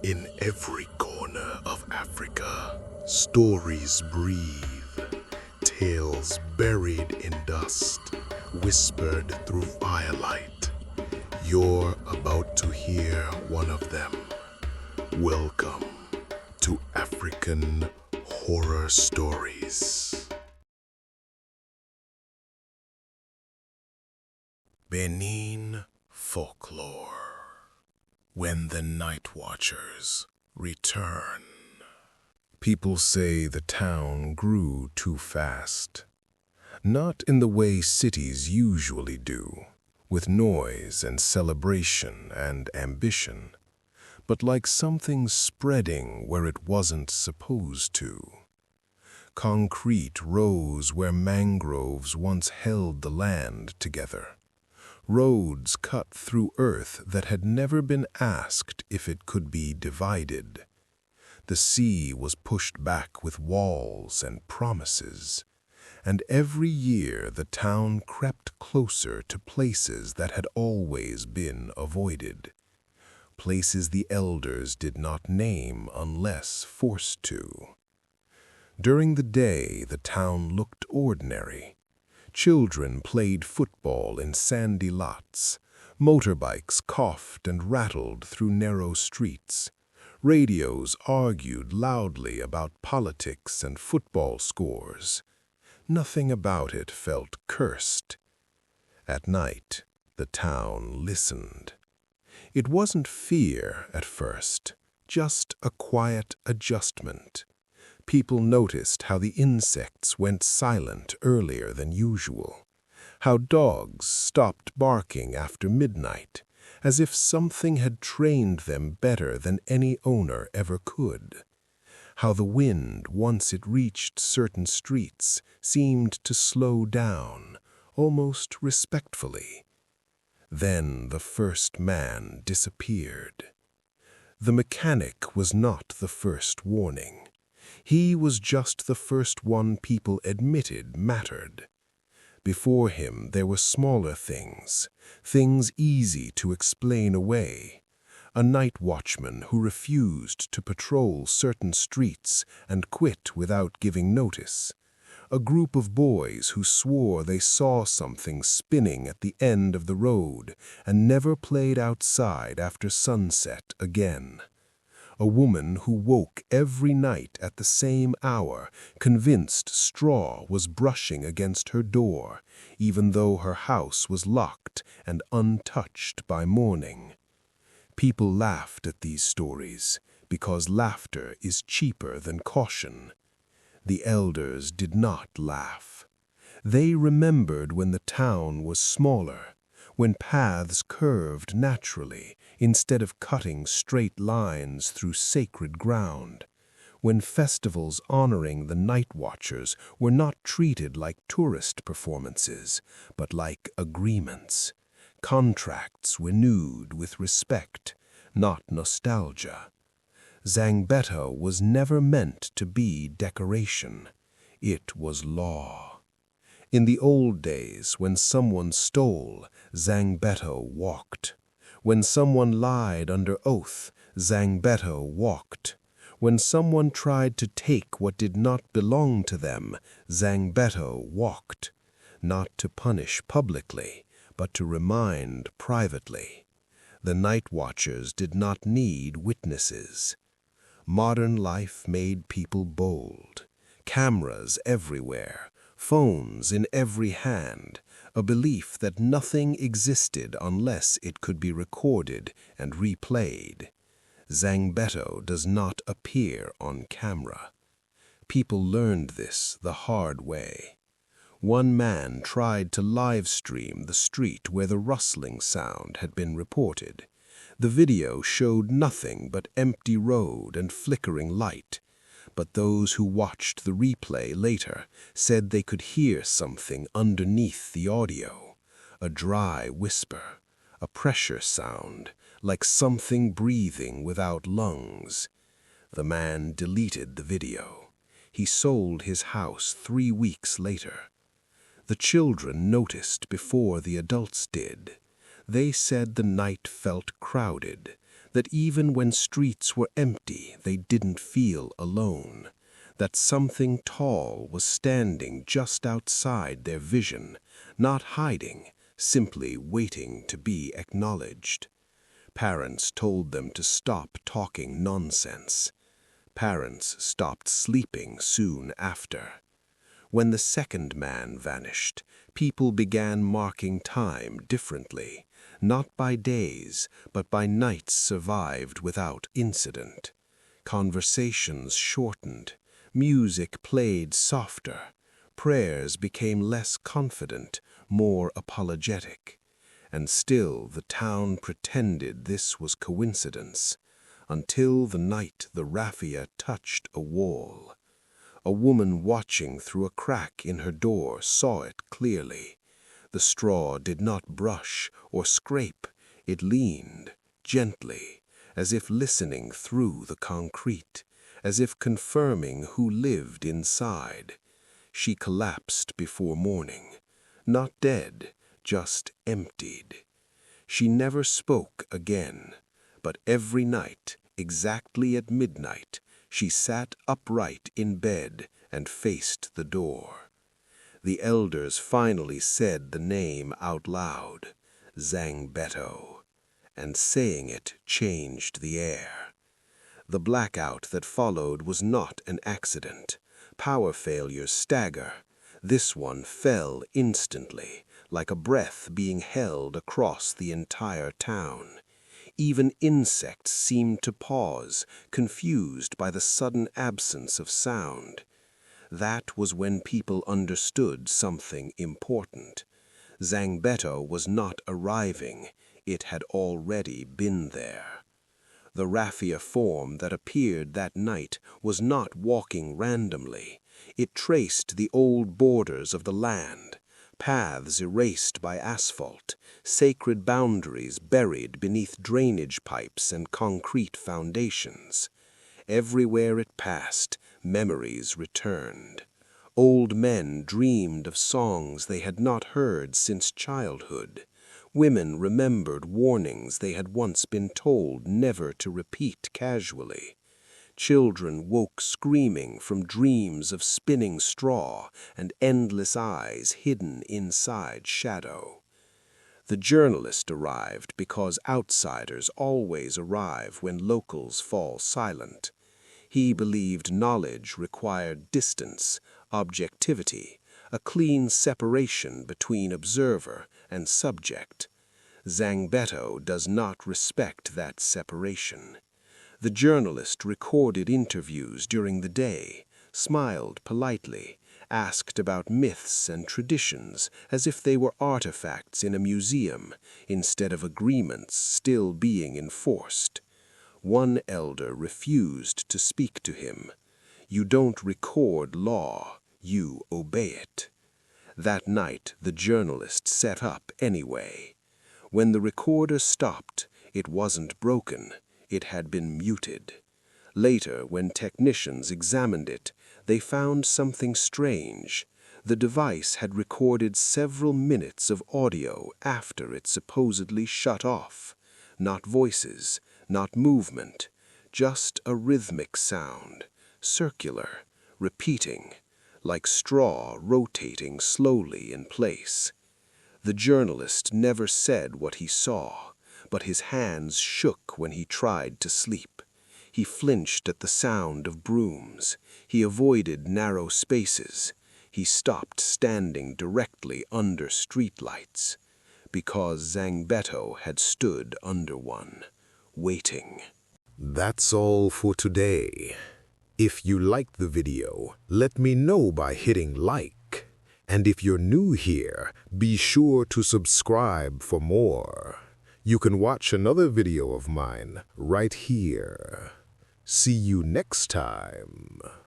In every corner of Africa, stories breathe, tales buried in dust, whispered through firelight. You're about to hear one of them. Welcome to African Horror Stories. Benin Folklore. When the Night Watchers return. People say the town grew too fast. Not in the way cities usually do, with noise and celebration and ambition, but like something spreading where it wasn't supposed to. Concrete rose where mangroves once held the land together. Roads cut through earth that had never been asked if it could be divided. The sea was pushed back with walls and promises, and every year the town crept closer to places that had always been avoided, places the elders did not name unless forced to. During the day, the town looked ordinary. Children played football in sandy lots. Motorbikes coughed and rattled through narrow streets. Radios argued loudly about politics and football scores. Nothing about it felt cursed. At night, the town listened. It wasn't fear at first, just a quiet adjustment. People noticed how the insects went silent earlier than usual, how dogs stopped barking after midnight, as if something had trained them better than any owner ever could, how the wind, once it reached certain streets, seemed to slow down, almost respectfully. Then the first man disappeared. The mechanic was not the first warning. He was just the first one people admitted mattered. Before him there were smaller things easy to explain away. A night watchman who refused to patrol certain streets and quit without giving notice. A group of boys who swore they saw something spinning at the end of the road and never played outside after sunset again. A woman who woke every night at the same hour, convinced straw was brushing against her door, even though her house was locked and untouched by morning. People laughed at these stories, because laughter is cheaper than caution. The elders did not laugh. They remembered when the town was smaller, when paths curved naturally instead of cutting straight lines through sacred ground, when festivals honoring the night watchers were not treated like tourist performances, but like agreements, contracts renewed with respect, not nostalgia. Zangbeto was never meant to be decoration. It was law. In the old days, when someone stole, Zangbeto walked. When someone lied under oath, Zangbeto walked. When someone tried to take what did not belong to them, Zangbeto walked. Not to punish publicly, but to remind privately. The night watchers did not need witnesses. Modern life made people bold. Cameras everywhere. Phones in every hand, a belief that nothing existed unless it could be recorded and replayed. Zangbeto does not appear on camera. People learned this the hard way. One man tried to live stream the street where the rustling sound had been reported. The video showed nothing but empty road and flickering light. But those who watched the replay later said they could hear something underneath the audio, a dry whisper, a pressure sound, like something breathing without lungs. The man deleted the video. He sold his house 3 weeks later. The children noticed before the adults did. They said the night felt crowded, that even when streets were empty, they didn't feel alone, that something tall was standing just outside their vision, not hiding, simply waiting to be acknowledged. Parents told them to stop talking nonsense. Parents stopped sleeping soon after. When the second man vanished, people began marking time differently, not by days, but by nights survived without incident. Conversations shortened, music played softer, prayers became less confident, more apologetic. And still the town pretended this was coincidence, until the night the raffia touched a wall. A woman watching through a crack in her door saw it clearly. The straw did not brush or scrape, it leaned gently, as if listening through the concrete, as if confirming who lived inside. She collapsed before morning, not dead, just emptied. She never spoke again, but every night, exactly at midnight, she sat upright in bed and faced the door. The elders finally said the name out loud, Zangbeto, and saying it changed the air. The blackout that followed was not an accident. Power failures stagger. This one fell instantly, like a breath being held across the entire town. Even insects seemed to pause, confused by the sudden absence of sound. That was when people understood something important. Zangbeto was not arriving, it had already been there. The raffia form that appeared that night was not walking randomly. It traced the old borders of the land, paths erased by asphalt, sacred boundaries buried beneath drainage pipes and concrete foundations. Everywhere it passed, memories returned. Old men dreamed of songs they had not heard since childhood. Women remembered warnings they had once been told never to repeat casually. Children woke screaming from dreams of spinning straw and endless eyes hidden inside shadow. The journalist arrived because outsiders always arrive when locals fall silent. He believed knowledge required distance, objectivity, a clean separation between observer and subject. Zangbeto does not respect that separation. The journalist recorded interviews during the day, smiled politely, asked about myths and traditions as if they were artifacts in a museum instead of agreements still being enforced. One elder refused to speak to him. You don't record law, you obey it. That night the journalist set up anyway. When the recorder stopped, it wasn't broken, it had been muted. Later, when technicians examined it, they found something strange. The device had recorded several minutes of audio after it supposedly shut off. Not voices, not movement, just a rhythmic sound, circular, repeating, like straw rotating slowly in place. The journalist never said what he saw, but his hands shook when he tried to sleep. He flinched at the sound of brooms. He avoided narrow spaces. He stopped standing directly under streetlights, because Zangbeto had stood under one, waiting. That's all for today. If you liked the video, let me know by hitting like. And if you're new here, be sure to subscribe for more. You can watch another video of mine right here. See you next time.